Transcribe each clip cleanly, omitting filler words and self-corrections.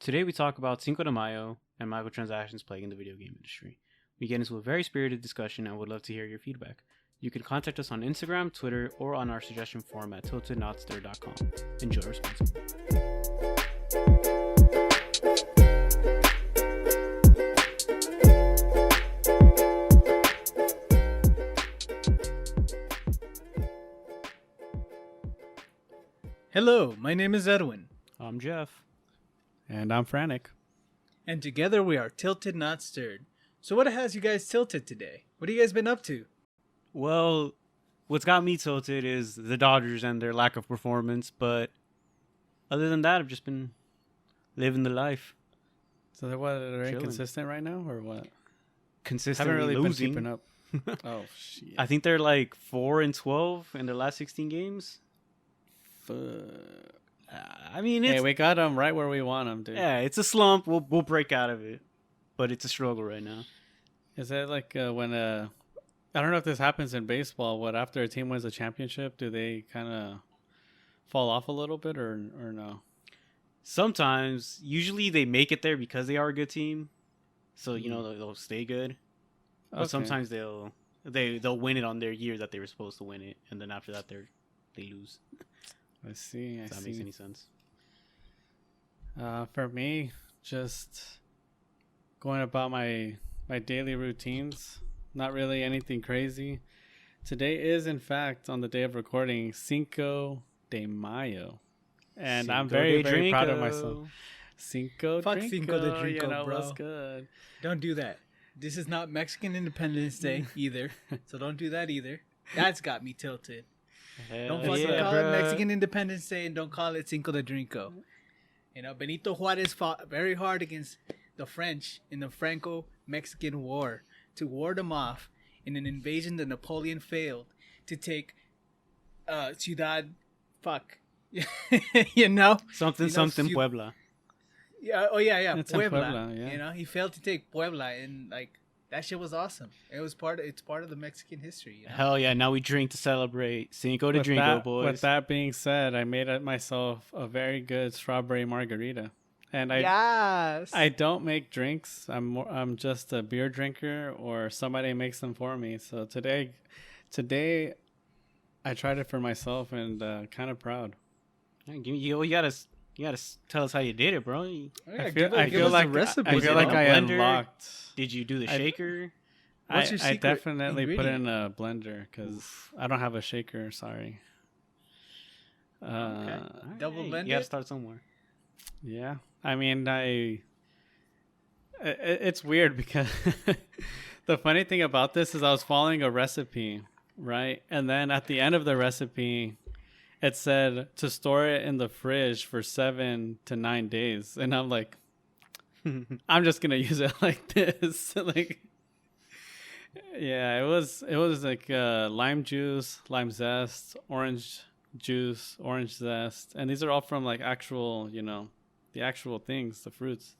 Today we talk about Cinco de Mayo and microtransactions plaguing the video game industry. We get into a very spirited discussion and would love to hear your feedback. You can contact us on Instagram, Twitter, or on our suggestion form at tiltednotstir.com. Enjoy responsibly. Hello, my name is Edwin. I'm Jeff. And I'm Frantic. And together we are Tilted Not Stirred. So what has you guys tilted today? What have you guys been up to? Well, what's got me tilted is the Dodgers and their lack of performance, but other than that, I've just been living the life. So they're Chilling. inconsistent right now, or what? Consistently Haven't really losing. been keeping up. Oh, shit. I think they're like 4-12 in their last 16 games. Fuck. I mean, it's, Hey, we got them right where we want them, dude. yeah, it's a slump. We'll break out of it, but it's a struggle right now. Is that like when I don't know if this happens in baseball. What after a team wins a championship, do they kind of fall off a little bit, or no? Sometimes, usually they make it there because they are a good team, so you know they'll stay good. But Okay. sometimes they'll win it on their year that they were supposed to win it, and then after that they lose. I see. If that makes any sense. For me, just going about my daily routines. Not really anything crazy. Today is, in fact, on the day of recording, Cinco de Mayo. And I'm very, very proud of myself. Cinco Fuck Drinko, Cinco de Drinko, you know, bro. what's good? Don't do that. This is not Mexican Independence Day either. So don't do that either. That's got me tilted. Don't Hell fucking yeah, call bruh. it Mexican Independence Day and don't call it Cinco de Drinko. You know, Benito Juarez fought very hard against the French in the Franco-Mexican War to ward them off in an invasion that Napoleon failed to take Ciudad... Fuck. You know? Something Puebla. Yeah. Oh, yeah. It's in Puebla. Puebla, yeah. You know, he failed to take Puebla, and like that shit was awesome. It's part of the Mexican history. You know? Hell yeah! Now we drink to celebrate Cinco de Drinko, boys. With that being said, I made myself a very good strawberry margarita. And I don't make drinks. I'm just a beer drinker, or somebody makes them for me. So today I tried it for myself, and kind of proud. You gotta tell us how you did it, bro. I feel like I unlocked. Did you do the shaker? What's your I secret definitely put ingredient? in a blender because I don't have a shaker. Sorry. Okay. Double You blended? gotta start somewhere. Yeah, I mean, it's weird because the funny thing about this is I was following a recipe, right? And then at the end of the recipe, it said to store it in the fridge for 7 to 9 days. And I'm like, I'm just going to use it like this. Like, yeah, it was like lime juice, lime zest, orange juice, orange zest. And these are all from like actual, the actual things, the fruits.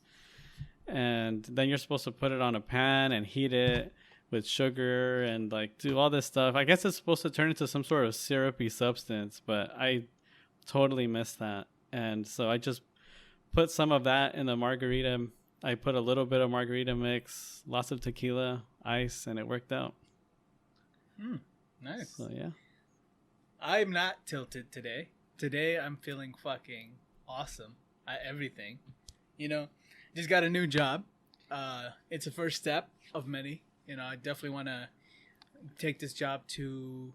And then you're supposed to put it on a pan and heat it with sugar and like do all this stuff. I guess it's supposed to turn into some sort of syrupy substance, but I totally missed that. And so I just put some of that in the margarita. I put a little bit of margarita mix, lots of tequila, ice, and it worked out. Nice. So yeah. I'm not tilted today. Today I'm feeling fucking awesome at everything. You know, just got a new job. It's a first step of many. You know, I definitely want to take this job to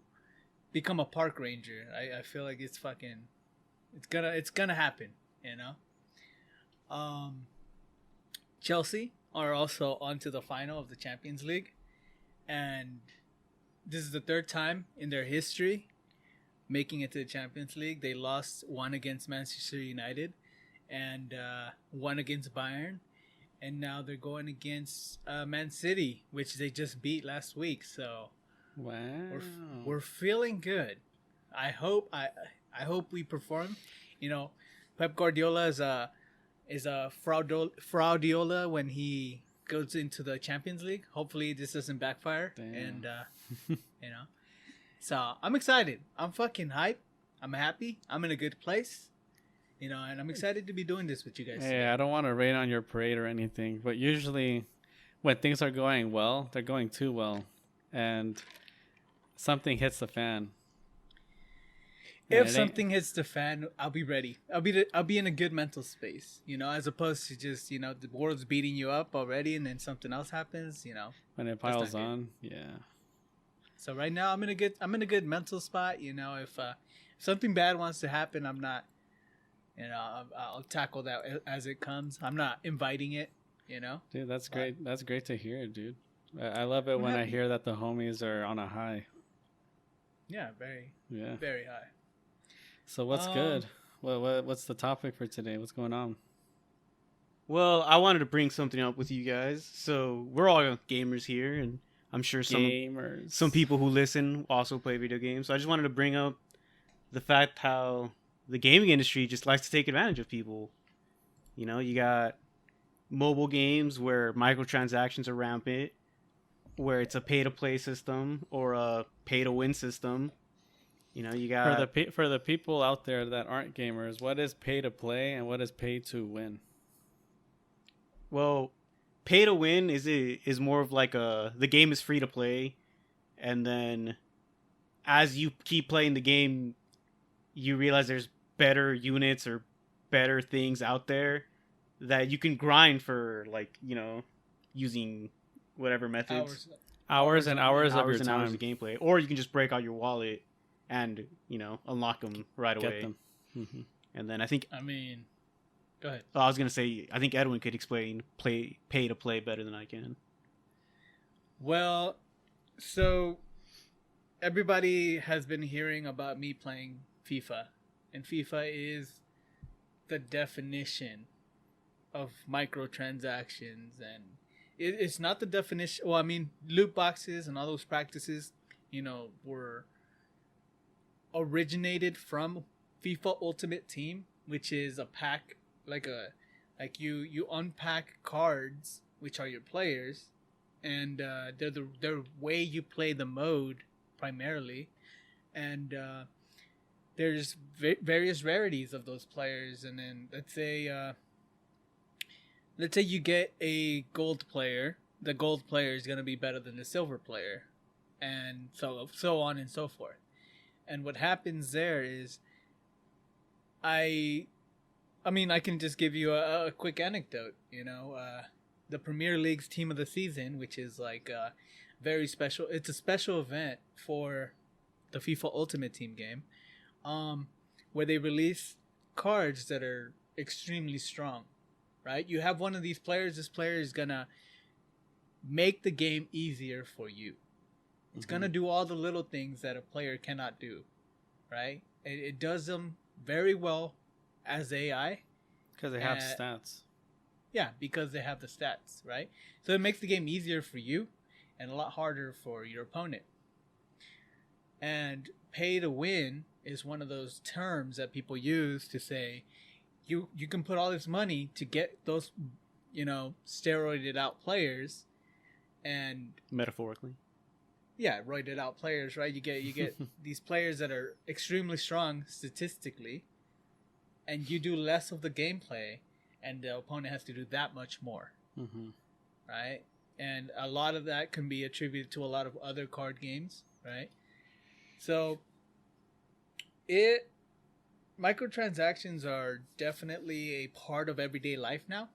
become a park ranger. I feel like it's gonna happen. You know. Chelsea are also on to the final of the Champions League, and this is the third time in their history making it to the Champions League. They lost one against Manchester United and one against Bayern. And now they're going against Man City, which they just beat last week. So, Wow. we're feeling good. I hope we perform. You know, Pep Guardiola is a fraudiola when he goes into the Champions League. Hopefully, this doesn't backfire. Damn. And you know, so I'm excited. I'm fucking hyped. I'm happy. I'm in a good place. You know, and I'm excited to be doing this with you guys. Hey, I don't want to rain on your parade or anything, but usually when things are going well, they're going too well, and something hits the fan. If something hits the fan, I'll be ready. I'll be in a good mental space, you know, as opposed to just, you know, the world's beating you up already and then something else happens, you know. When it piles on, yeah. So right now I'm in a good mental spot, you know. If something bad wants to happen, I'm not, you know, I'll tackle that as it comes. I'm not inviting it, you know. Dude, that's great. That's great to hear, dude. I love it when I hear that the homies are on a high. Yeah, very high. So what's good? What's the topic for today? What's going on? Well, I wanted to bring something up with you guys. So we're all gamers here, and I'm sure some people who listen also play video games. So I just wanted to bring up the fact how the gaming industry just likes to take advantage of people. You know, you got mobile games where microtransactions are rampant, where it's a pay-to-play system or a pay-to-win system. You know, you got for the people out there that aren't gamers, what is pay to play and what is pay to win? Well, pay to win is more of like the game is free to play, and then as you keep playing the game, you realize there's better units or better things out there that you can grind for, like, you know, using whatever methods. Hours and hours of your and time. hours of gameplay, or you can just break out your wallet and, you know, unlock them right away. Them. Mm-hmm. And then go ahead. I was gonna say, I think Edwin could explain pay to play better than I can. Well, so everybody has been hearing about me playing FIFA, and FIFA is the definition of microtransactions, and it's not the definition. Well, I mean, loot boxes and all those practices, you know, were originated from FIFA Ultimate Team, which is a pack, like you unpack cards, which are your players, and they're the way you play the mode primarily, and there's various rarities of those players, and then let's say you get a gold player. The gold player is gonna be better than the silver player, and so on and so forth. And what happens there is, I can just give you a quick anecdote. You know, the Premier League's Team of the Season, which is like very special. It's a special event for the FIFA Ultimate Team game, where they release cards that are extremely strong. Right? You have one of these players. This player is gonna make the game easier for you. It's going to do all the little things that a player cannot do, right? It does them very well as AI. Because they have stats. Yeah, because they have the stats, right? So it makes the game easier for you and a lot harder for your opponent. And pay to win is one of those terms that people use to say, you can put all this money to get those, you know, steroided out players, and metaphorically. Yeah, roided out players, right? You get these players that are extremely strong statistically, and you do less of the gameplay, and the opponent has to do that much more, right? And a lot of that can be attributed to a lot of other card games, right? So, microtransactions are definitely a part of everyday life now.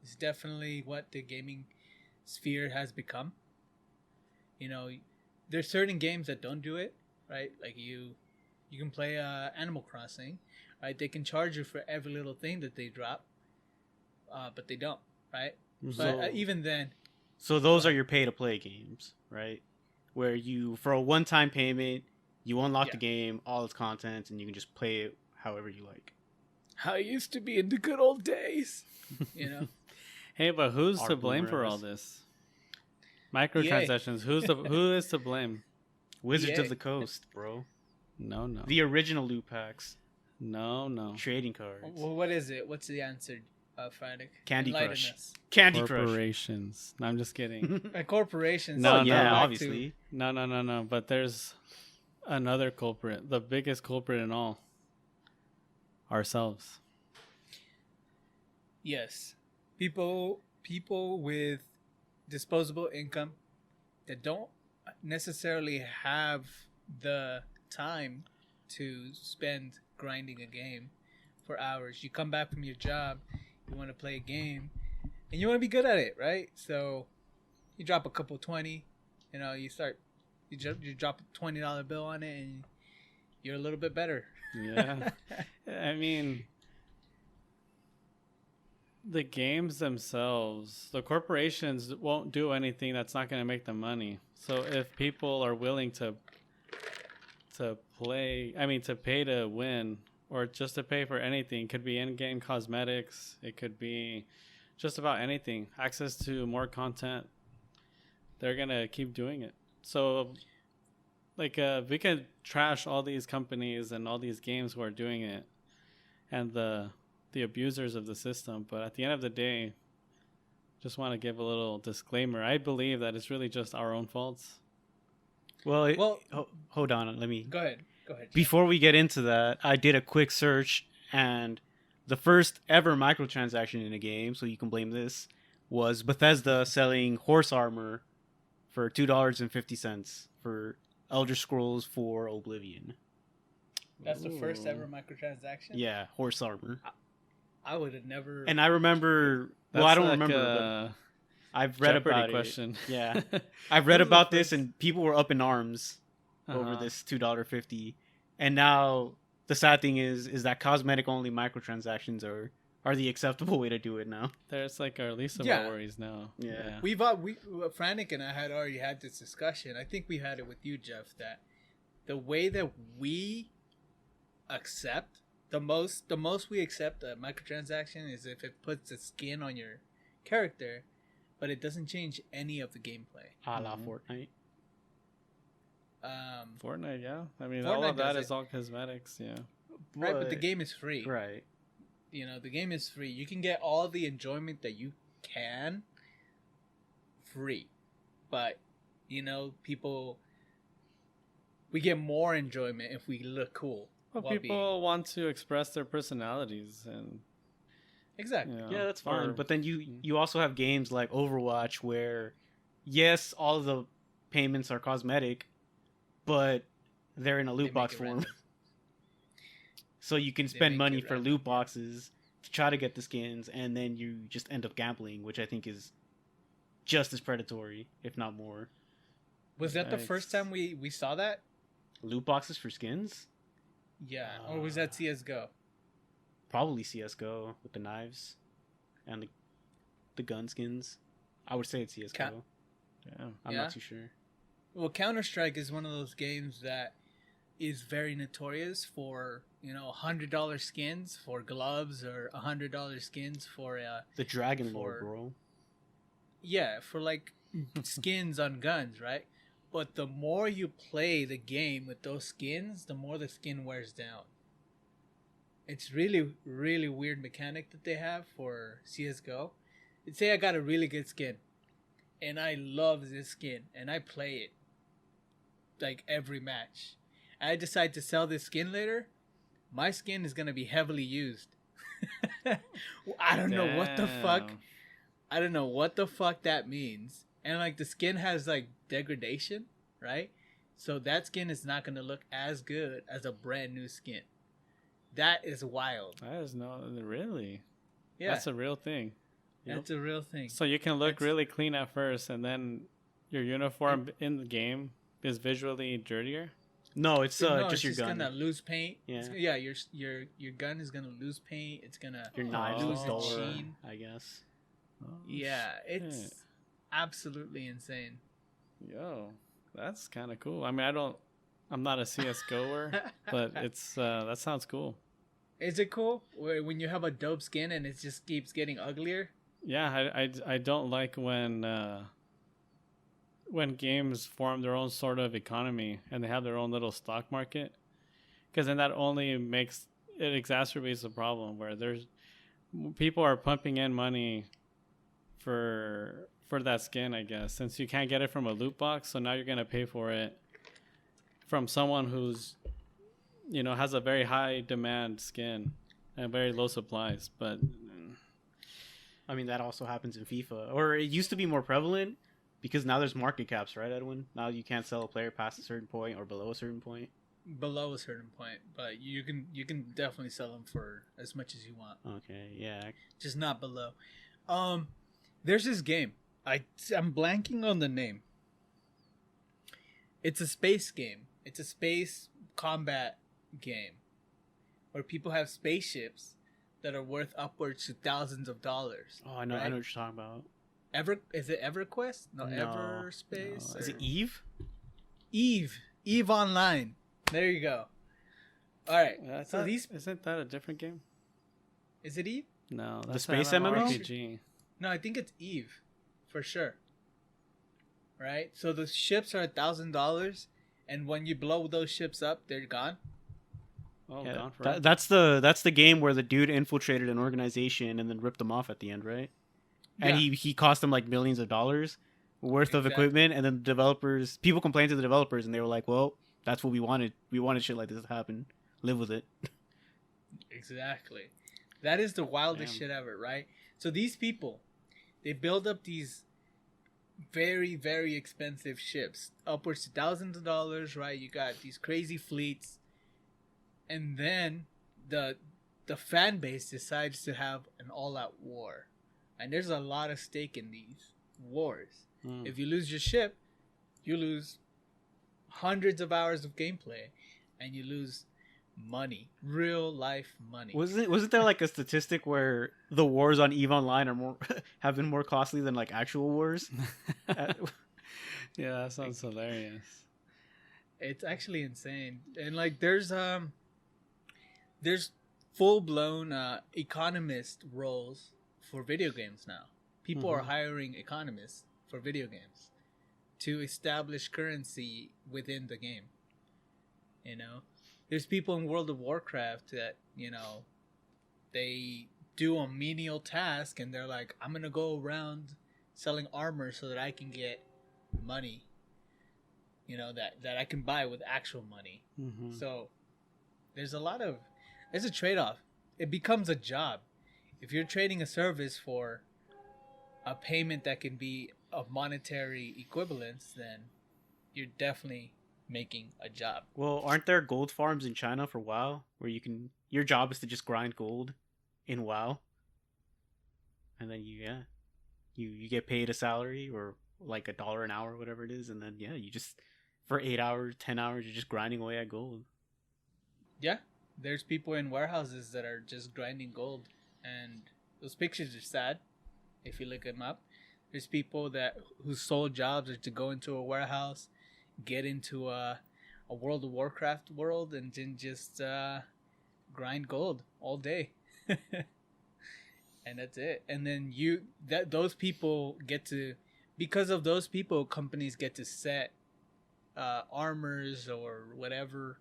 It's definitely what the gaming sphere has become. You know, there's certain games that don't do it, right? Like you can play Animal Crossing, right? They can charge you for every little thing that they drop, but they don't, right? But even then, so those are your pay-to-play games, right? Where you, for a one-time payment, you unlock the game, all its contents, and you can just play it however you like. How it used to be in the good old days, you know. Hey, but who's to blame for all this? Microtransactions. Who is to blame? Wizards of the Coast, bro. No. The original loot packs. No. Trading cards. Well, what is it? What's the answer, Frantic? Candy Crush. Candy Corporations. No, I'm just kidding. Corporations. No, obviously. No. But there's another culprit. The biggest culprit in all. ourselves. Yes. People with disposable income that don't necessarily have the time to spend grinding a game for hours. You come back from your job, you want to play a game, and you want to be good at it, right? So you drop a couple 20, you drop a $20 bill on it, and you're a little bit better. Yeah. I mean, the games themselves, the corporations won't do anything that's not going to make them money. So if people are willing to pay to win, or just to pay for anything, it could be in-game cosmetics, it could be just about anything, access to more content, they're going to keep doing it. So we could trash all these companies and all these games who are doing it and the abusers of the system, but at the end of the day, just want to give a little disclaimer. I believe that it's really just our own faults. Well, hold on. Let me Go ahead. Before we get into that, I did a quick search, and the first ever microtransaction in a game, so you can blame this, was Bethesda selling horse armor for $2.50 for Elder Scrolls 4 Oblivion. That's the first ever microtransaction? Yeah, horse armor. I would have never... And I remember... Well, I don't remember, but I've read Jeopardy about question. it. Yeah. I've read about this, and people were up in arms over this $2.50. And now the sad thing is that cosmetic only microtransactions are the acceptable way to do it now. There's our least of our worries now. Yeah. We Frantic and I had already had this discussion. I think we had it with you, Jeff, that the way that we accept the most we accept a microtransaction is if it puts a skin on your character, but it doesn't change any of the gameplay. A la Fortnite. Fortnite, yeah. I mean, Fortnite all of that does is all cosmetics, yeah. Right, but the game is free. Right. The game is free. You can get all the enjoyment that you can free. But, people... We get more enjoyment if we look cool. Well, people want to express their personalities and... Exactly. Yeah, that's fine. But then you also have games like Overwatch where, yes, all of the payments are cosmetic, but they're in a loot box form. So you can spend money for loot boxes to try to get the skins, and then you just end up gambling, which I think is just as predatory, if not more. Was that the first time we saw that? Loot boxes for skins? Yeah. Or was that CSGO? Probably CSGO with the knives and the gun skins. I would say it's CSGO. I'm not too sure. Well, Counter-Strike is one of those games that is very notorious for, $100 skins for gloves or $100 skins for... the Dragon Lord, bro. Yeah, for skins on guns, right? But the more you play the game with those skins, the more the skin wears down. It's really, really weird mechanic that they have for CSGO. Let's say I got a really good skin, and I love this skin, and I play it every match. I decide to sell this skin later, my skin is going to be heavily used. I don't know what the fuck. I don't know what the fuck that means. And the skin has degradation, right? So that skin is not going to look as good as a brand new skin. That is wild. That is not really. Yeah. That's a real thing. That's a real thing. So you can look really clean at first, and then your uniform in the game is visually dirtier? No, it's just your it's gun. Gonna lose paint. Yeah. Your gun is gonna lose paint. It's gonna your knives lose duller, its sheen. I guess. Yeah, it's absolutely insane. Yo, that's kind of cool. I mean, I'm not a CS:GOer, but it's that sounds cool. Is it cool when you have a dope skin and it just keeps getting uglier? Yeah, I don't like when games form their own sort of economy and they have their own little stock market, because then that only exacerbates the problem where people are pumping in money for that skin, I guess, since you can't get it from a loot box. So now you're gonna pay for it from someone who's has a very high demand skin. and very low supplies. But I mean, that also happens in FIFA, or it used to be more prevalent because now there's market caps, right, Edwin? Now you can't sell a player past a certain point or below a certain point. Below a certain point, but you can definitely sell them for as much as you want. Okay, yeah. Just not below. There's this game. I'm blanking on the name. It's a space game. It's a space combat game where people have spaceships that are worth upwards to thousands of dollars. Oh, I know. right? I know what you're talking about. Is it EverQuest? No, No, Everspace. no. Is it Eve? Eve Online. There you go. All right. So isn't that a different game? Is it Eve? No, The that's space an MMO? RPG. No, I think it's Eve, for sure. Right. So the ships are $1,000, and when you blow those ships up, they're gone. Oh, Yeah, gone forever. that's the game where the dude infiltrated an organization and then ripped them off at the end, right? And Yeah. he cost them like millions of dollars worth of Exactly. equipment, and then the developers, people complained to the developers, and they were like, "Well, that's what we wanted. We wanted shit like this to happen. Live with it." Exactly. That is the wildest Damn. shit ever, right? So these people, they build up these very, very expensive ships, upwards to thousands of dollars, right? You got these crazy fleets, and then the fan base decides to have an all-out war, and there's a lot of stake in these wars. Mm. If you lose your ship, you lose hundreds of hours of gameplay, and you lose money, real life money. Wasn't there like a statistic where the wars on EVE Online are more have been more costly than like actual wars? Yeah, that sounds hilarious. It's actually insane, and like there's full blown economist roles for video games now. People are Mhm. hiring economists for video games to establish currency within the game. You know, there's people in World of Warcraft that, you know, they do a menial task and they're like, I'm gonna go around selling armor so that I can get money, you know, that I can buy with actual money. Mm-hmm. So there's a trade-off. It becomes a job. If you're trading a service for a payment that can be of monetary equivalence, then you're definitely making a job. Well, aren't there gold farms in China for WoW where your job is to just grind gold in WoW, and then you get paid a salary or like $1 an hour, whatever it is, and then you just for 8 hours, 10 hours, you're just grinding away at gold. Yeah, there's people in warehouses that are just grinding gold, and those pictures are sad if you look them up. There's people whose sole jobs are to go into a warehouse, get into a World of Warcraft world, and then just grind gold all day. And that's it. And then those people get to, because of those people, companies get to set armors or whatever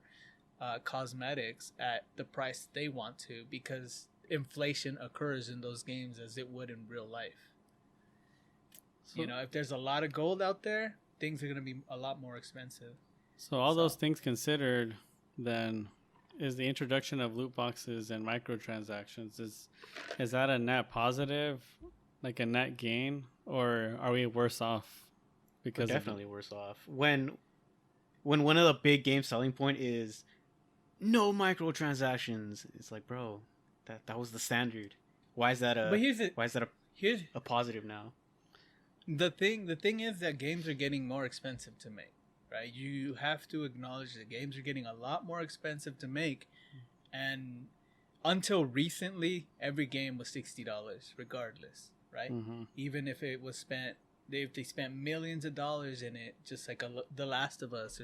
cosmetics at the price they want to, because inflation occurs in those games as it would in real life. So, You know, if there's a lot of gold out there, things are going to be a lot more expensive. so all those things considered, then is the introduction of loot boxes and microtransactions, is that a net positive, like a net gain, or are we worse off We're because definitely worse off. When one of the big game selling point is no microtransactions, it's like, bro, that was the standard. Why is that But here's a positive now? the thing is that games are getting more expensive to make, right? You have to acknowledge that games are getting a lot more expensive to make, and until recently, every game was $60 regardless, right? Mm-hmm. Even if it was spent, if they spent millions of dollars in it, just like The Last of Us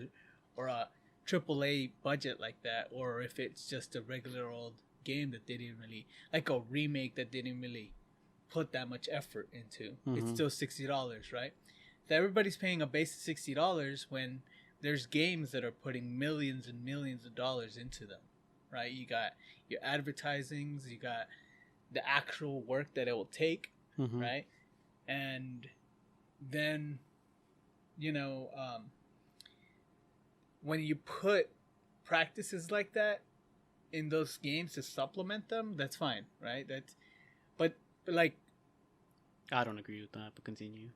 or a AAA budget like that, or if it's just a regular old game that they didn't really, like a remake that didn't really put that much effort into, it's Mhm. still $60, right? So everybody's paying a base of $60 when there's games that are putting millions and millions of dollars into them, right? You got your advertisings, you got the actual work that it will take, Mm-hmm. right? And then, you know, when you put practices like that in those games to supplement them, that's fine, right? But like, I don't agree with that, but continue.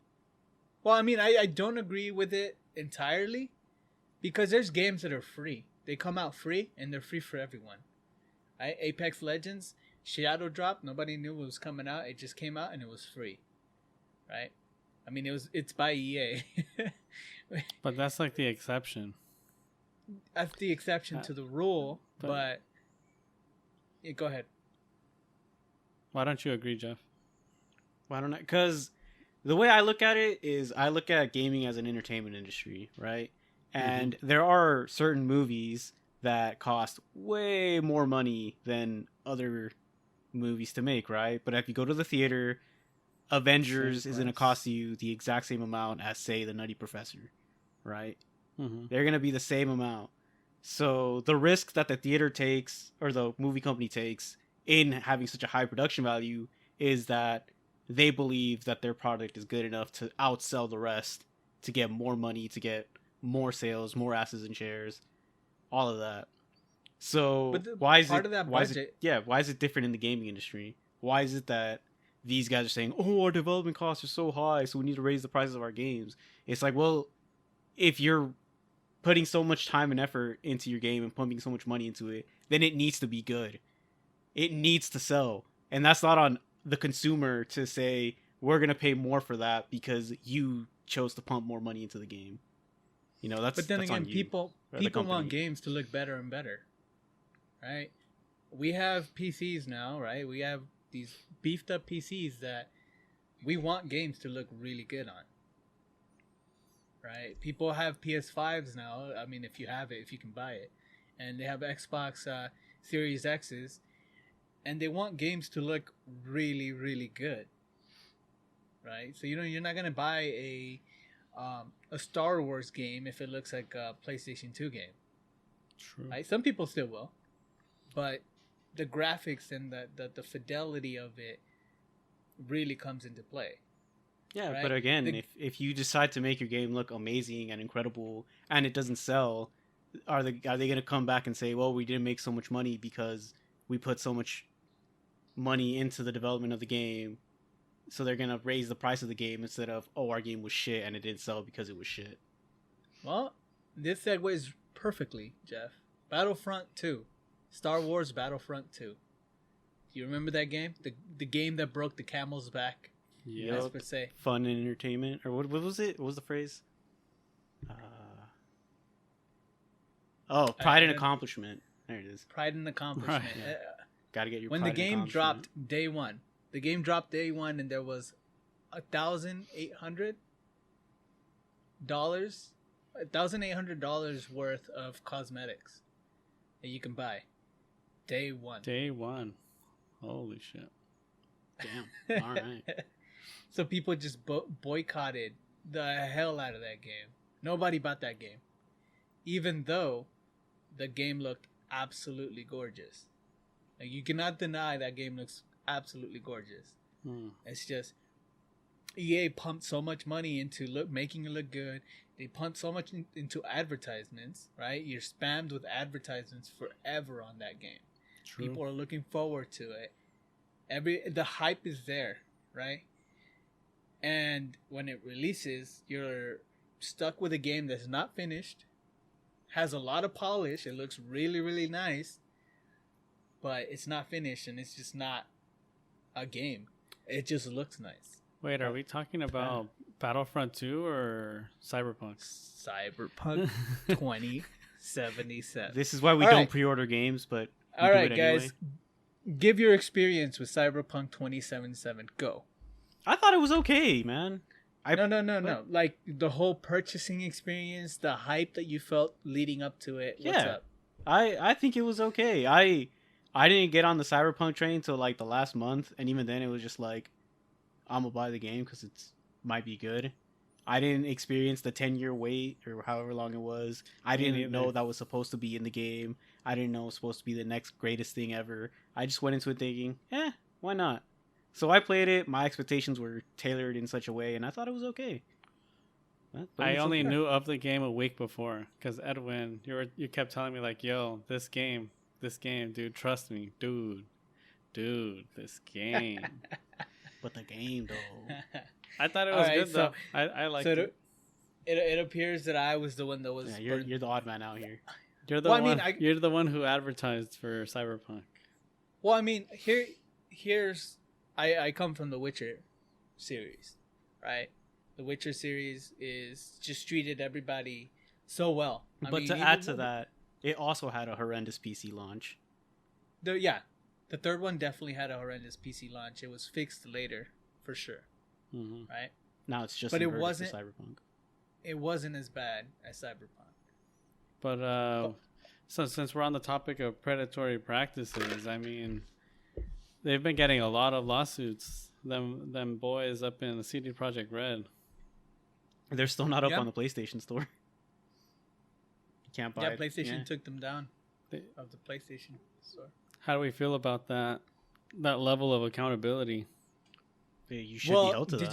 well, I mean, I don't agree with it entirely because there's games that are free. They come out free and they're free for everyone. Right? Apex Legends, Shadow Drop, nobody knew it was coming out. It just came out and it was free. Right? I mean, it's by EA. But that's like the exception. That's the exception to the rule, but yeah, go ahead. Why don't you agree, Jeff? Why don't I? Because the way I look at it is I look at gaming as an entertainment industry, right? And there are certain movies that cost way more money than other movies to make, right? But if you go to the theater, Avengers is going to cost you the exact same amount as, say, The Nutty Professor, right? They're going to be the same amount. So the risk that the theater takes or the movie company takes in having such a high production value is that they believe that their product is good enough to outsell the rest, to get more money, to get more sales, more asses and shares, all of that. So why is it different in the gaming industry? Why is it that these guys are saying, oh, our development costs are so high, so we need to raise the prices of our games? It's like, well, if you're putting so much time and effort into your game and pumping so much money into it, then it needs to be good. It needs to sell. And that's not on the consumer to say, we're going to pay more for that because you chose to pump more money into the game. You know, but then again, people want games to look better and better, right? We have PCs now, right? We have these beefed up PCs that we want games to look really good on, right? People have PS5s now. I mean, if you have it, if you can buy it, and they have Xbox Series X's, and they want games to look really, really good, right? So you're not gonna buy a Star Wars game if it looks like a PlayStation 2 game. True. Right? Some people still will, but the graphics and the fidelity of it really comes into play. Yeah, right? But again, if you decide to make your game look amazing and incredible and it doesn't sell, are they going to come back and say, well, we didn't make so much money because we put so much money into the development of the game, so they're going to raise the price of the game instead of, oh, our game was shit and it didn't sell because it was shit? Well, this segues perfectly, Jeff. Battlefront 2. Star Wars Battlefront 2. Do you remember that game? The game that broke the camel's back? Yeah. Per se. Fun and entertainment. Or what was it? What was the phrase? Pride and accomplishment. There it is. Pride and accomplishment. Right. Gotta get your when pride the game and dropped day one. The game dropped day one, and there was $1,800 worth of cosmetics that you can buy. Day one. Day one. Holy shit. Damn. All right. So people just boycotted the hell out of that game. Nobody bought that game, even though the game looked absolutely gorgeous. Like, you cannot deny that game looks absolutely gorgeous. It's just EA pumped so much money into making it look good. They pumped so much into advertisements, right? You're spammed with advertisements forever on that game. True. People are looking forward to it. The hype is there, right? And when it releases, you're stuck with a game that's not finished, has a lot of polish, it looks really, really nice, but it's not finished, and it's just not a game. It just looks nice. Wait, are we talking about Battlefront 2 or Cyberpunk? Cyberpunk 2077. This is why we don't pre-order games, but all right, guys, give your experience with Cyberpunk 2077. Go. I thought it was okay, man. No. Like, the whole purchasing experience, the hype that you felt leading up to it. What's up? I think it was okay. I didn't get on the Cyberpunk train till like the last month, and even then it was just like, I'm gonna buy the game because it might be good. I didn't experience the 10-year wait or however long it was. I didn't know that was supposed to be in the game. I didn't know it was supposed to be the next greatest thing ever. I just went into it thinking, why not? So I played it. My expectations were tailored in such a way, and I thought it was okay. I only knew of the game a week before because Edwin, you kept telling me like, "Yo, this game, This game, dude. Trust me, dude. This game. But the game, though. I thought it All was right, good though. I liked it. It appears that I was the one that was. Yeah, you're the odd man out here. You're the Well, I one. mean, You're the one who advertised for Cyberpunk. Well, I mean, here's I come from the Witcher series, right? The Witcher series is just treated everybody so well. But to add to that, it also had a horrendous PC launch. The third one definitely had a horrendous PC launch. It was fixed later, for sure, right? Now it's just. But it wasn't Cyberpunk. It wasn't as bad as Cyberpunk. But so since we're on the topic of predatory practices, I mean, they've been getting a lot of lawsuits. Them boys up in the CD Projekt Red. They're still not up on the PlayStation Store. You can't buy it. PlayStation took them down of the PlayStation Store. How do we feel about that level of accountability? Yeah, you should be held to that.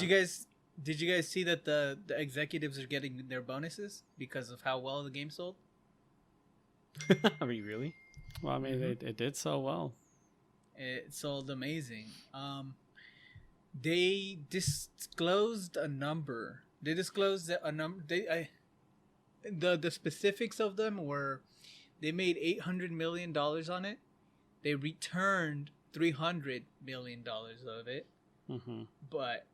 Did you guys see that the executives are getting their bonuses because of how well the game sold? Are you really? Well, I mean, it did so well. It sold amazing. They disclosed a number. They disclosed a number. The specifics of them were, they made $800 million on it. They returned $300 million of it. Mm-hmm. But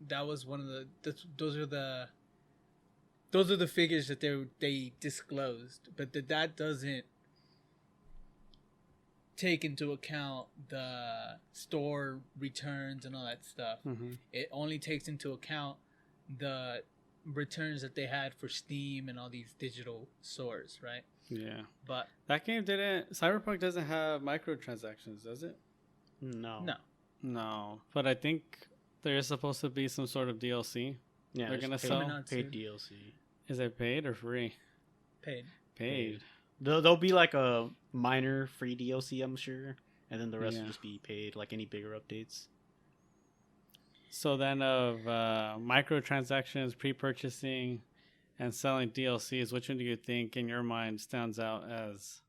that was one of those are the figures that they disclosed. But that doesn't take into account the store returns and all that stuff. Mm-hmm. It only takes into account the returns that they had for Steam and all these digital stores, right? Yeah. But that game Cyberpunk doesn't have microtransactions, does it? No. But I think there is supposed to be some sort of DLC. Yeah, they're gonna sell paid DLC. Is it paid or free? Paid. There'll be like a minor free DLC, I'm sure, and then the rest will just be paid, like any bigger updates. So then, of microtransactions, pre-purchasing, and selling DLCs, which one do you think, in your mind, stands out as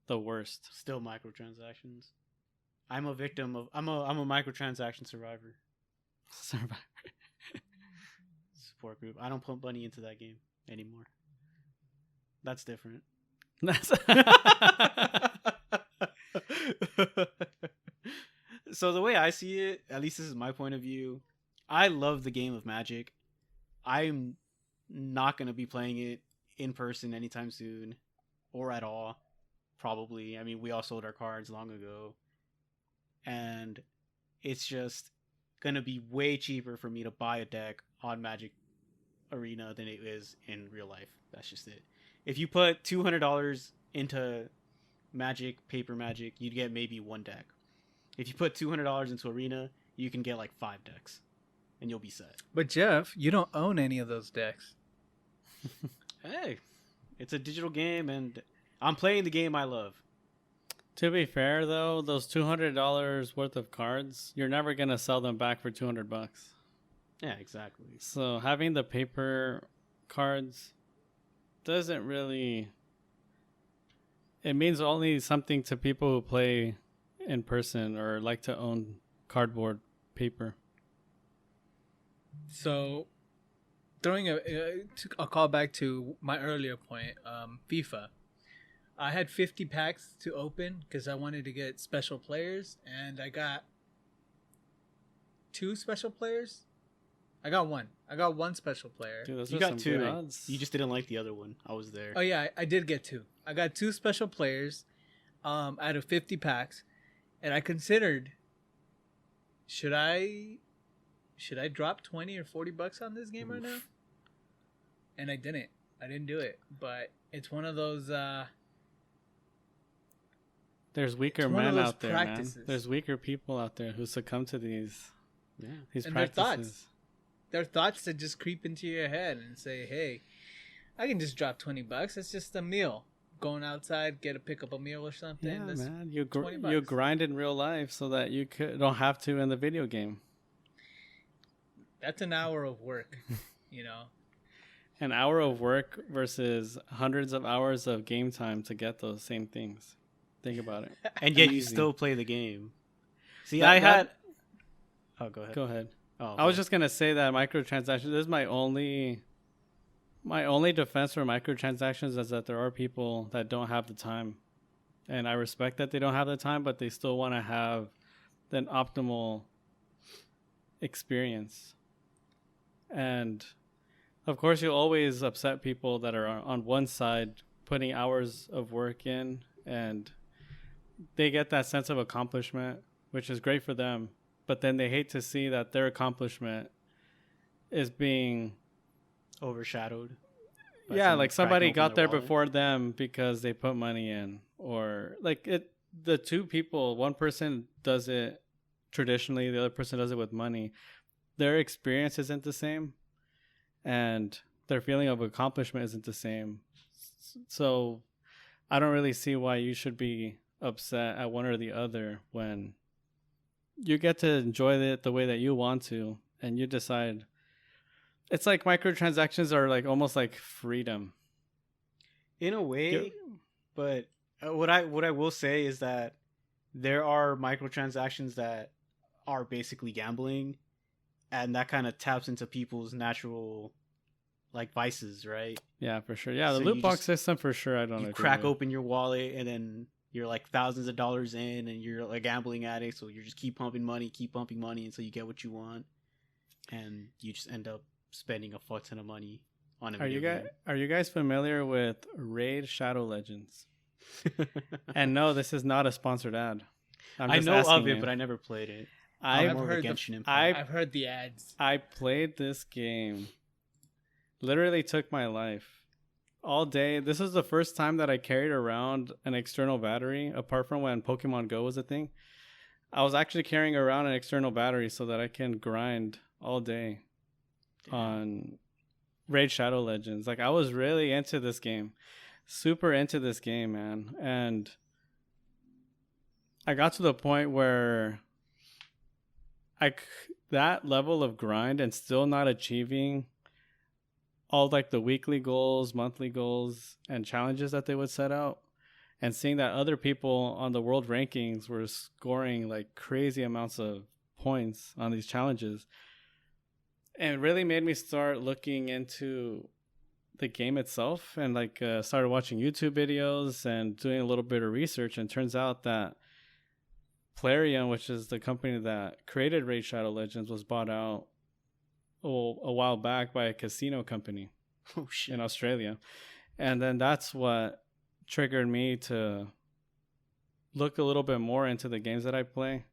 the worst? Still microtransactions. I'm a victim of. I'm a microtransaction survivor. Support group. I don't put money into that game anymore. That's different. So the way I see it, at least this is my point of view, I love the game of Magic. I'm not going to be playing it in person anytime soon, or at all, probably. I mean, we all sold our cards long ago, and it's just going to be way cheaper for me to buy a deck on Magic Arena than it is in real life. That's just it. If you put $200 into Paper Magic, you'd get maybe one deck. If you put $200 into Arena, you can get like 5 decks, and you'll be set. But Jeff, you don't own any of those decks. Hey, it's a digital game, and I'm playing the game I love. To be fair, though, those $200 worth of cards, you're never gonna sell them back for $200. Yeah, exactly. So having the paper cards doesn't really. It means only something to people who play in person or like to own cardboard paper. So, throwing a call back to my earlier point, FIFA. I had 50 packs to open because I wanted to get special players, and I got 2 special players. I got one special player. Dude, You got 2. You just didn't like the other one. I was there. Oh yeah, I did get 2. I got 2 special players out of 50 packs, and I considered, should I drop 20 or 40 bucks on this game right now? And I didn't do it. But it's one of those there's weaker men out there, man. There's weaker people out there who succumb to these practices. They're thoughts that just creep into your head and say, "Hey, I can just drop 20 bucks. It's just a meal. Going outside, pick up a meal or something." Yeah, that's man. You grind in real life so that you don't have to in the video game. That's an hour of work, you know. An hour of work versus hundreds of hours of game time to get those same things. Think about it. And yet you Easy. still play the game. See, That- Oh, go ahead. Go ahead. Oh, I was just gonna say that microtransactions. This is my only defense for microtransactions is that there are people that don't have the time, and I respect that they don't have the time, but they still want to have an optimal experience. And of course, you'll always upset people that are on one side putting hours of work in, and they get that sense of accomplishment, which is great for them. But then they hate to see that their accomplishment is being overshadowed. Yeah, like somebody cracking open got their there wallet. before them because they put money in, or like the two people, one person does it traditionally, the other person does it with money. Their experience isn't the same, and their feeling of accomplishment isn't the same. So I don't really see why you should be upset at one or the other when you get to enjoy it the way that you want to, and you decide. It's like microtransactions are like almost like freedom. In a way, but what I will say is that there are microtransactions that are basically gambling, and that kind of taps into people's natural like vices, right? Yeah, for sure. Yeah, the So loot you box just- system for sure. I don't You agree crack with. open your wallet and then you're like thousands of dollars in and you're like gambling addict, so you just keep pumping money until you get what you want, and you just end up spending a fuck ton of money on a Are you video guys familiar with Raid Shadow Legends? And no, this is not a sponsored ad. I'm I just know of asking it, you. but I never played it. I've I'm more of a heard the- Genshin Impact. I've heard the ads. I played this game. Literally took my life all day. This is the first time that I carried around an external battery, apart from when Pokemon Go was a thing. I was actually carrying around an external battery so that I can grind all day on Raid Shadow Legends. Like I was really into this game. Super into this game, man. And I got to the point where that level of grind and still not achieving all like the weekly goals, monthly goals, and challenges that they would set out, and seeing that other people on the world rankings were scoring like crazy amounts of points on these challenges, and it really made me start looking into the game itself, and like started watching YouTube videos and doing a little bit of research. And turns out that Plarium, which is the company that created Raid Shadow Legends, was bought out a while back by a casino company Oh shit. in Australia. And then that's what triggered me to look a little bit more into the games that I play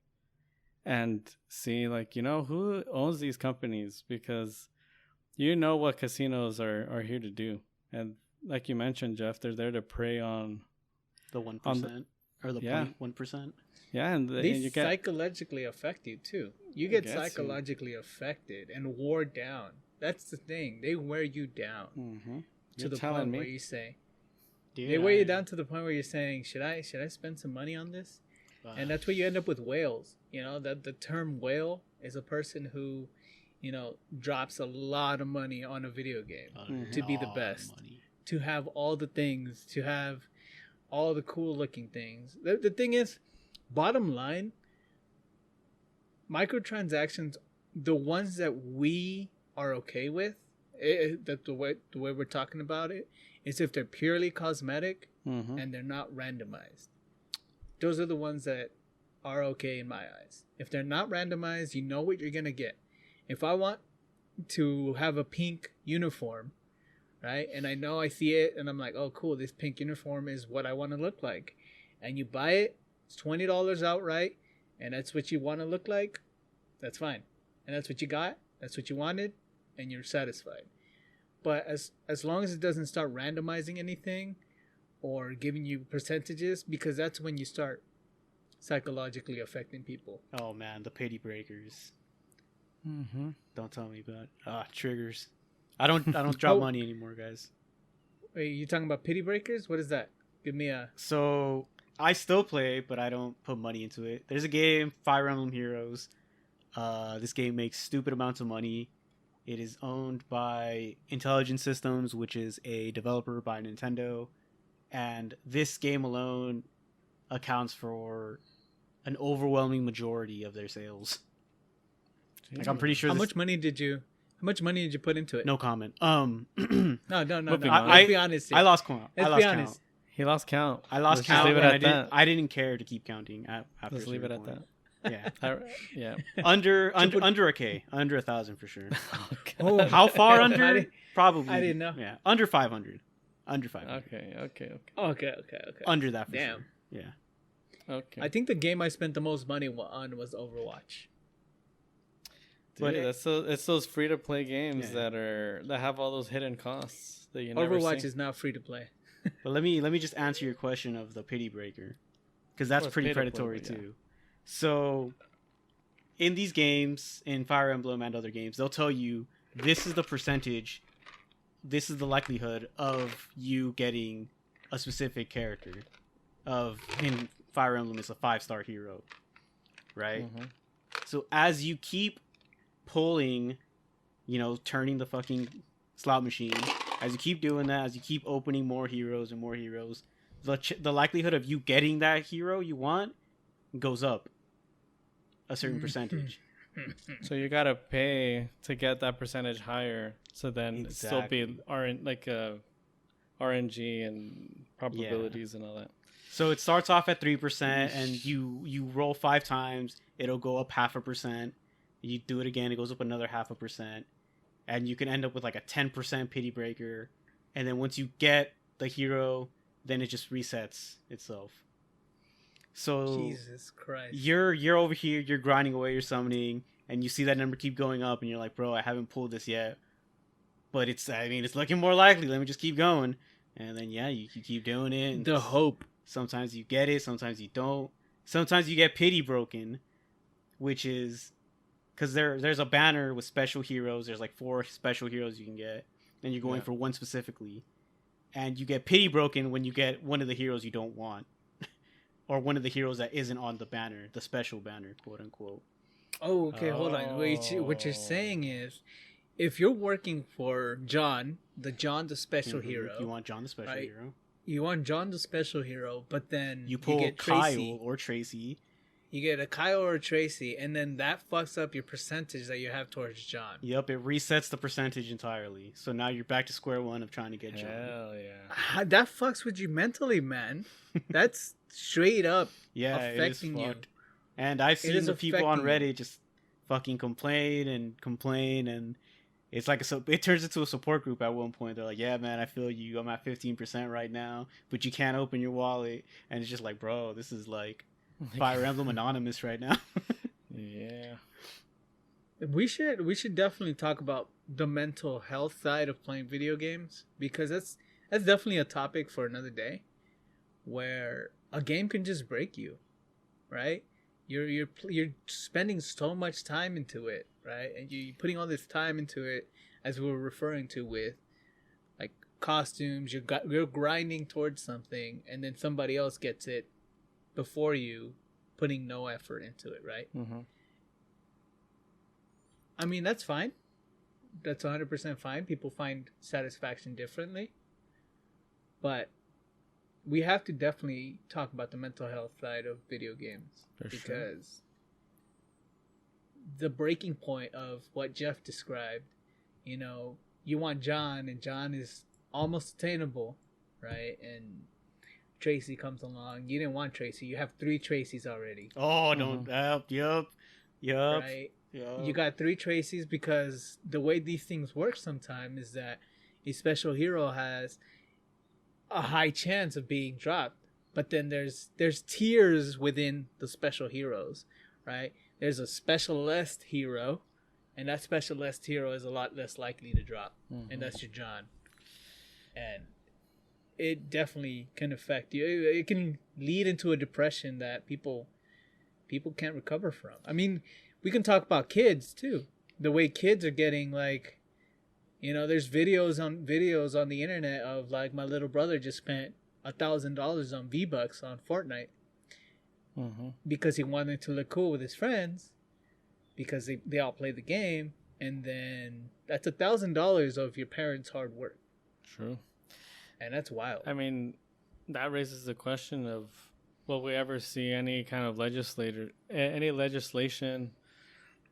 and see, like, who owns these companies, because what casinos are here to do. And like you mentioned, Jeff, they're there to prey on The 1% or the Yeah. 0.1%. and These you get psychologically affect you too. You get guess so. psychologically affected and wore down. That's the thing. They wear you down mm-hmm. to You're the telling point me. where you say, Dude, they wear you down to the point where you're saying, should I spend some money on this? And that's where you end up with whales. That the term whale is a person who, drops a lot of money on a video game to be the best, to have all the things, to have all the cool looking things. The thing is, bottom line, microtransactions, the ones that we are okay with, that the way we're talking about it, is if they're purely cosmetic Mm-hmm. and they're not randomized. Those are the ones that are okay in my eyes. If they're not randomized, you know what you're gonna get. If I want to have a pink uniform, right, and I know I see it and I'm like, oh cool, this pink uniform is what I want to look like, and you buy it, it's $20 outright, and that's what you want to look like, that's fine, and that's what you got, that's what you wanted, and you're satisfied. But as long as it doesn't start randomizing anything or giving you percentages, because that's when you start psychologically affecting people. Oh man, the pity breakers. Mm-hmm. Don't tell me about triggers. I don't drop Oh. money anymore, guys. Wait, you talking about pity breakers? What is that? Give me a... So I still play, but I don't put money into it. There's a game, Fire Emblem Heroes. This game makes stupid amounts of money. It is owned by Intelligent Systems, which is a developer by Nintendo. And this game alone accounts for an overwhelming majority of their sales. Like I'm pretty sure. How much money did you put into it? No comment. No. Let's be honest. I lost count. Let's I lost be count. honest. He lost count. I lost Let's count. Just leave it at that. I didn't care to keep counting. After Let's leave it at that. Yeah. Yeah. Under a K, under 1,000 for sure. Oh, How far under? Probably. I didn't know. Yeah, under 500. Under 500. Okay. Okay. Under that for Damn. sure. Yeah. Okay. I think the game I spent the most money on was Overwatch. Dude, it's those free to play games Yeah. that have all those hidden costs that you never Overwatch see. is not free to play. But let me just answer your question of the pity breaker, because that's Well, it's pretty pay to play, predatory but yeah. too. So, in these games, in Fire Emblem and other games, they'll tell you this is the percentage, this is the likelihood of you getting a specific character. In Fire Emblem, it's a 5-star hero, right? Mhm. So as you keep pulling, turning the fucking slot machine, as you keep doing that, as you keep opening more heroes and more heroes, the likelihood of you getting that hero you want goes up a certain percentage. So you gotta pay to get that percentage higher, so then still be RNG and probabilities and all that. So it starts off at 3%, and you roll 5 times, it'll go up 0.5%. You do it again, it goes up another 0.5%, and you can end up with like a 10% pity breaker. And then once you get the hero, then it just resets itself. So Jesus Christ. you're over here, you're grinding away, you're summoning, and you see that number keep going up, and you're like, bro, I haven't pulled this yet, but it's looking more likely. Let me just keep going, and then you keep doing it. And The hope. sometimes you get it, sometimes you don't. Sometimes you get pity broken, which is because there's a banner with special heroes. There's like 4 special heroes you can get, and you're going for one specifically, and you get pity broken when you get one of the heroes you don't want. Or one of the heroes that isn't on the banner, the special banner, quote unquote. Oh, okay, hold on. What you're saying is, if you're working for John the special hero, You want John the special right? hero. You want John the special hero, but then You pull get Kyle Tracy. or Tracy. You get a Kyle or a Tracy, and then that fucks up your percentage that you have towards John. Yep, it resets the percentage entirely. So now you're back to square one of trying to get John. Hell yeah. That fucks with you mentally, man. That's straight up Yeah, affecting it is you. fucked. And I've It seen is the people on affecting Reddit just fucking complain, and it's like it turns into a support group at one point. They're like, "Yeah, man, I feel you. I'm at 15% right now, but you can't open your wallet." And it's just like, bro, this is like Fire Emblem Anonymous right now. Yeah. We should definitely talk about the mental health side of playing video games, because that's definitely a topic for another day, where a game can just break you, right? You're spending so much time into it, right? And you're putting all this time into it, as we were referring to with like costumes. You're grinding towards something, and then somebody else gets it before you, putting no effort into it, right? Mm-hmm. I mean, that's fine. That's 100% fine. People find satisfaction differently. But we have to definitely talk about the mental health side of video games. For sure. Because the breaking point of what Jeff described, you want John, and John is almost attainable, right? And Tracy comes along. You didn't want Tracy. You have 3 Tracys already. Oh, don't. Yup. Right? You got 3 Tracys, because the way these things work sometimes is that a special hero has a high chance of being dropped, but then there's tiers within the special heroes, right? There's a specialist hero, and that specialist hero is a lot less likely to drop, and that's your John. And it definitely can affect you. It can lead into a depression that people can't recover from. I mean, we can talk about kids too. The way kids are getting, like, there's videos on the internet of, like, my little brother just spent $1,000 on V-Bucks on Fortnite because he wanted to look cool with his friends, because they all play the game, and then that's $1,000 of your parents' hard work. True. And that's wild. I mean, that raises the question of will we ever see any kind of any legislation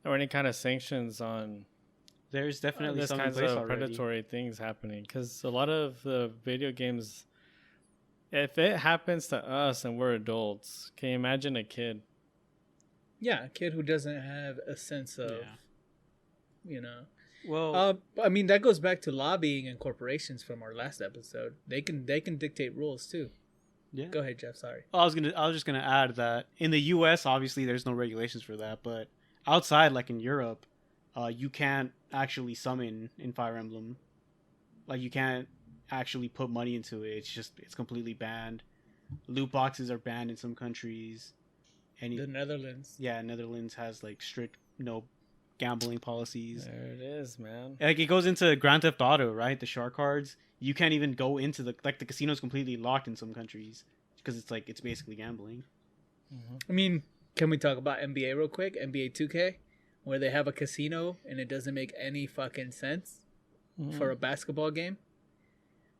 or any kind of sanctions on There's definitely this some in kinds place of already. predatory things happening? Because a lot of the video games, if it happens to us and we're adults, can you imagine a kid? Yeah, a kid who doesn't have a sense of, you know. Well, I mean, that goes back to lobbying and corporations from our last episode. They can dictate rules too. yeah. Go ahead, Jeff. Sorry. I was just gonna add that in the U.S., obviously, there's no regulations for that, but outside, like in Europe, you can't actually summon in Fire Emblem. Like you can't actually put money into it. It's completely banned. Loot boxes are banned in some countries. The Netherlands. Yeah, Netherlands has like strict no gambling policies. There it is, man. Like it goes into Grand Theft Auto, right? The shark cards. You can't even go into the casino's completely locked in some countries because it's basically gambling. Mm-hmm. I mean, can we talk about NBA real quick? NBA 2K, where they have a casino and it doesn't make any fucking sense for a basketball game.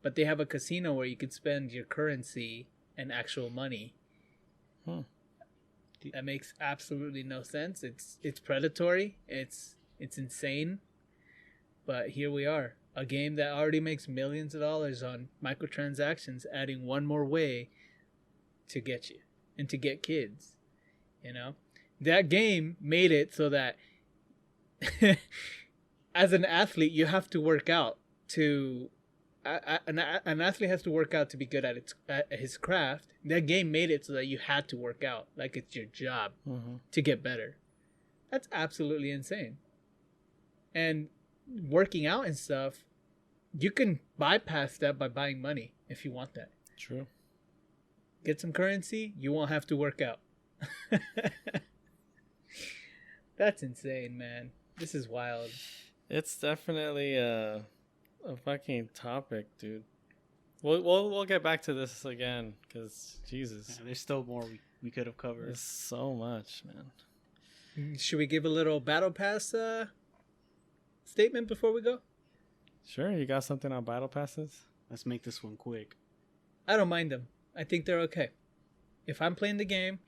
But they have a casino where you could spend your currency and actual money. That makes absolutely no sense. It's predatory. It's insane. But here we are, a game that already makes millions of dollars on microtransactions, adding one more way to get you and to get kids. You know, that game made it so that as an athlete, you have to work out to. An athlete has to work out to be good at his craft. That game made it so that you had to work out, like it's your job to get better. That's absolutely insane. And working out and stuff, you can bypass that by buying money if you want that. True. Get some currency, you won't have to work out. That's insane, man. This is wild. It's definitely a fucking topic, dude. We'll get back to this again because Jesus, Yeah, there's still more we could have covered. there's so much, man. Should we give a little battle pass statement before we go? Sure, you got something on battle passes? Let's make this one quick. I don't mind them. I think they're okay. If I'm playing the game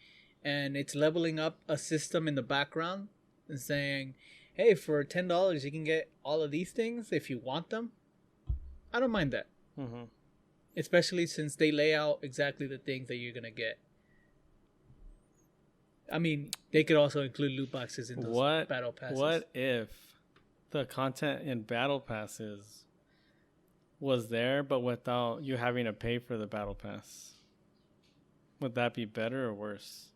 and it's leveling up a system in the background and saying, hey, for $10 you can get all of these things if you want them, I don't mind that. Mm-hmm. Especially since they lay out exactly the things that you're going to get. I mean, they could also include loot boxes in those battle passes. What if the content in battle passes was there, but without you having to pay for the battle pass? Would that be better or worse?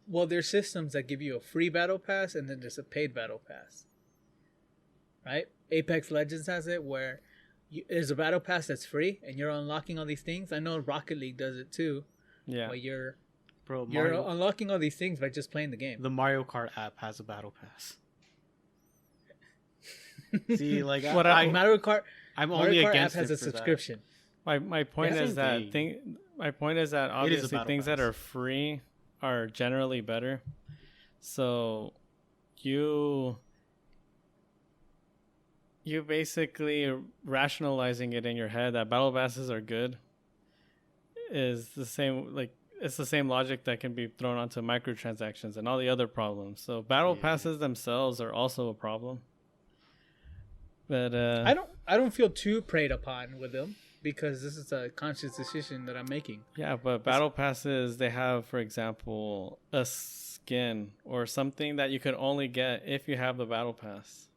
Well, there's systems that give you a free battle pass and then there's a paid battle pass. Right? Apex Legends has it where there's a battle pass that's free and you're unlocking all these things. I know Rocket League does it too. Yeah. Where you're Bro, unlocking all these things by just playing the game. the Mario Kart app has a battle pass. See, like Mario Kart. I'm Mario only Kart against app has it a for that. subscription. My point That's is the that thing. my point is that obviously battle things that pass. are free are generally better. So you basically rationalizing it in your head that battle passes are good is the same, like it's the same logic that can be thrown onto microtransactions and all the other problems. So battle passes themselves are also a problem. But I don't feel too preyed upon with them because this is a conscious decision that I'm making. yeah, but battle passes, they have, for example, a skin or something that you can only get if you have the battle pass.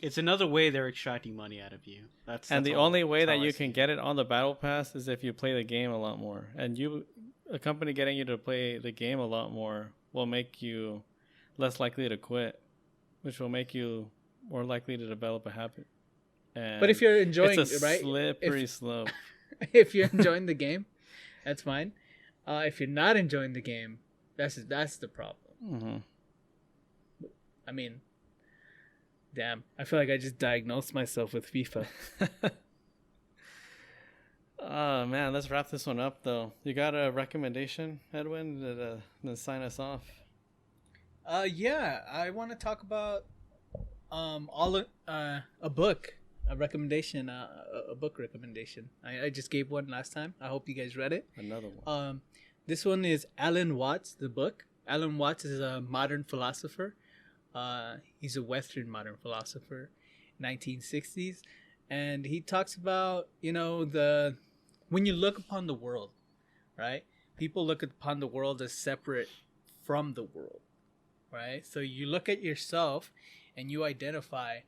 It's another way they're extracting money out of you. And the only way that you can get it on the battle pass is if you play the game a lot more. And a company getting you to play the game a lot more will make you less likely to quit, which will make you more likely to develop a habit. And But if you're enjoying it's it, a right? slippery slope. If you're enjoying the game, that's fine. If you're not enjoying the game, that's the problem. Mm-hmm. I mean, damn, I feel like I just diagnosed myself with FIFA. Oh man, let's wrap this one up though. You got a recommendation, Edwin, to sign us off? Yeah, I want to talk about a book a recommendation, a book recommendation. I just gave one last time. I hope you guys read it. Another one. This one is Alan Watts, the book. Alan Watts is a modern philosopher. He's a Western modern philosopher, 1960s. And he talks about, when you look upon the world, right? People look upon the world as separate from the world, right? So you look at yourself and you identify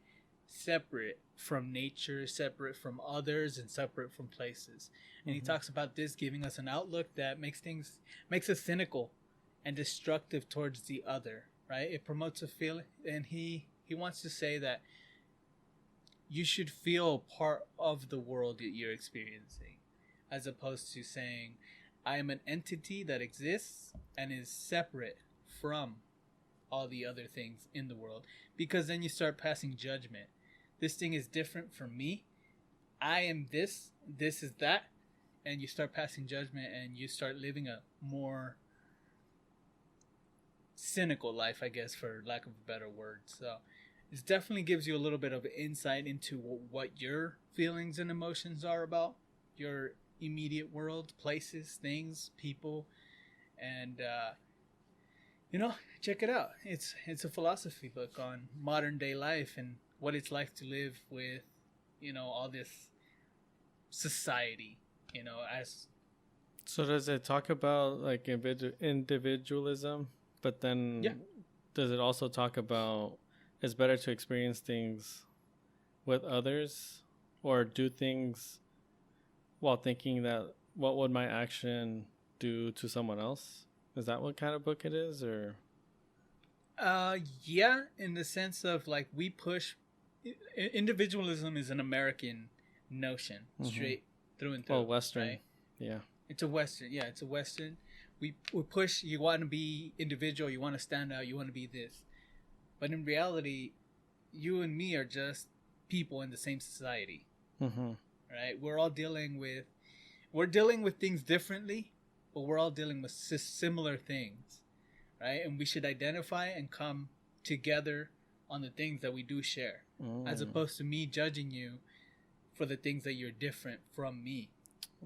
separate from nature, separate from others, and separate from places. And he talks about this giving us an outlook that makes us cynical and destructive towards the other, right? It promotes a feeling, and he wants to say that you should feel part of the world that you're experiencing, as opposed to saying, I am an entity that exists and is separate from all the other things in the world. Because then you start passing judgment. This thing is different from me. I am this is that. And you start passing judgment, and you start living a more cynical life, I guess, for lack of a better word. So it definitely gives you a little bit of insight into what your feelings and emotions are about your immediate world, places, things, people, and check it out. It's a philosophy book on modern day life and what it's like to live with, all this society, as. So does it talk about like individualism, but then does it also talk about it's better to experience things with others or do things while thinking that what would my action do to someone else? Is that what kind of book it is, or? Yeah, in the sense of like we push individualism is an American notion, straight through and through. Well, Western, right? yeah. It's a Western. Yeah, it's a Western. We push. You want to be individual. You want to stand out. You want to be this. But in reality, you and me are just people in the same society. Right? We're all dealing with things differently, but we're all dealing with similar things, right? And we should identify and come together on the things that we do share, as opposed to me judging you for the things that you're different from me.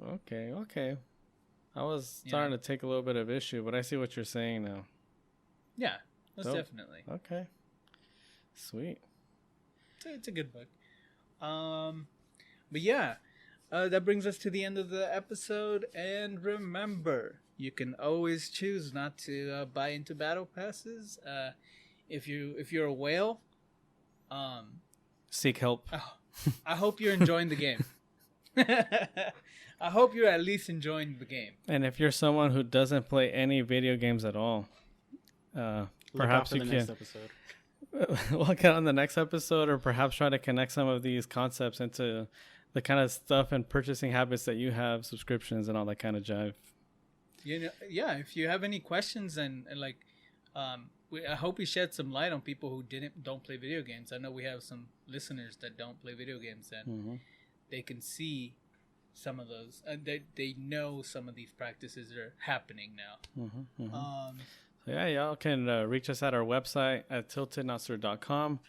Okay. I was starting to take a little bit of issue, but I see what you're saying now. Yeah, most Dope. definitely. Okay. Sweet. It's a good book. But yeah, that brings us to the end of the episode. And remember, you can always choose not to buy into battle passes. If you're a whale, Seek help. I hope you're enjoying the game. I hope you're at least enjoying the game. And if you're someone who doesn't play any video games at all, perhaps you can next episode. We'll get on the next episode, or perhaps try to connect some of these concepts into the kind of stuff and purchasing habits that you have, subscriptions and all that kind of jive. Yeah. If you have any questions and like, I hope we shed some light on people who don't play video games. I know we have some listeners that don't play video games, and they can see some of those. They know some of these practices are happening now. Yeah, y'all can reach us at our website at tiltednotster.com,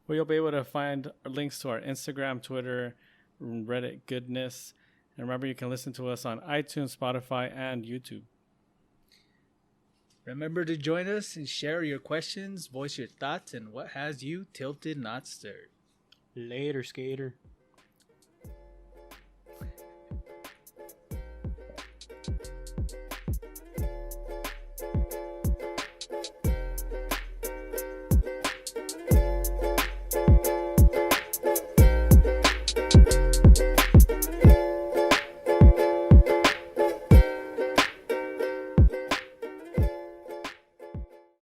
where you'll be able to find links to our Instagram, Twitter, Reddit goodness. And remember, you can listen to us on iTunes, Spotify, and YouTube. Remember to join us and share your questions, voice your thoughts, and what has you tilted, not stirred. Later, skater.